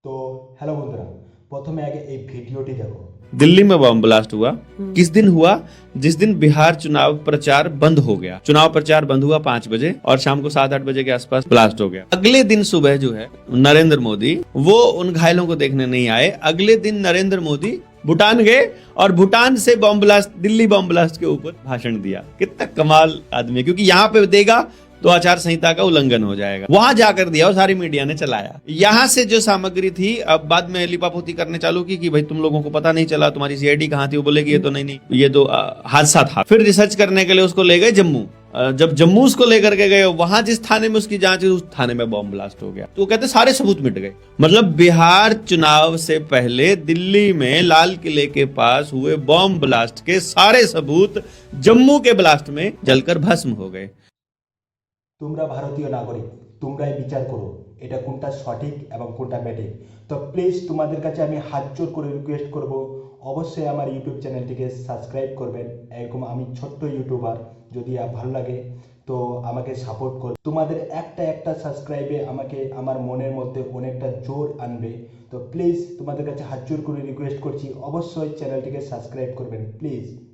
তো হ্যালো বন্ধুরা, প্রথমে আগে এই ভিডিওটি দেখো। दिल्ली में बम ब्लास्ट हुआ। किस दिन हुआ? जिस दिन बिहार चुनाव प्रचार बंद हो गया। चुनाव प्रचार बंद हुआ 5 बजे और शाम को 7-8 बजे के आसपास ब्लास्ट हो गया। अगले दिन सुबह जो है नरेंद्र मोदी वो उन घायलों को देखने नहीं आए। अगले दिन नरेंद्र मोदी भूटान गए और भूटान से bomb blast, Delhi bomb blast के ऊपर भाषण दिया। कितना कमाल आदमी है, क्योंकि यहाँ पे देगा तो आचार संहिता का उल्लंघन हो जाएगा। वहां जाकर दिया और सारी मीडिया ने चलाया। यहाँ से जो सामग्री थी, अब बाद में लिपापोती करने चालू की कि भाई तुम लोगों को पता नहीं चला, तुम्हारी सीआईडी कहाँ थी? वो बोलेगी ये तो नहीं, ये तो हादसा था। फिर रिसर्च करने के लिए उसको ले गए जम्मू। जब जम्मू उसको लेकर के गए, वहां जिस थाने में उसकी जांच हुई, उस थाने में बॉम्ब ब्लास्ट हो गया। तो वो कहते सारे सबूत मिट गए। मतलब बिहार चुनाव से पहले दिल्ली में लाल किले के पास हुए बॉम्ब ब्लास्ट के सारे सबूत जम्मू के ब्लास्ट में जलकर भस्म हो गए। তোমরা ভারতীয় নাগরিক, তোমরাই বিচার করো এটা কোনটা সঠিক এবং কোনটা ব্যাঠিক। তো প্লিজ তোমাদের কাছে আমি হাত জোর করে রিকোয়েস্ট করব, অবশ্যই আমার ইউটিউব চ্যানেলটিকে সাবস্ক্রাইব করবেন। এরকম আমি ছোট্ট ইউটিউবার, যদি ভালো লাগে তো আমাকে সাপোর্ট করবে। তোমাদের একটা একটা সাবস্ক্রাইবে আমাকে আমার মনের মধ্যে অনেকটা জোর আনবে। তো প্লিজ তোমাদের কাছে হাত জোর করে রিকোয়েস্ট করছি, অবশ্যই চ্যানেলটিকে সাবস্ক্রাইব করবেন প্লিজ।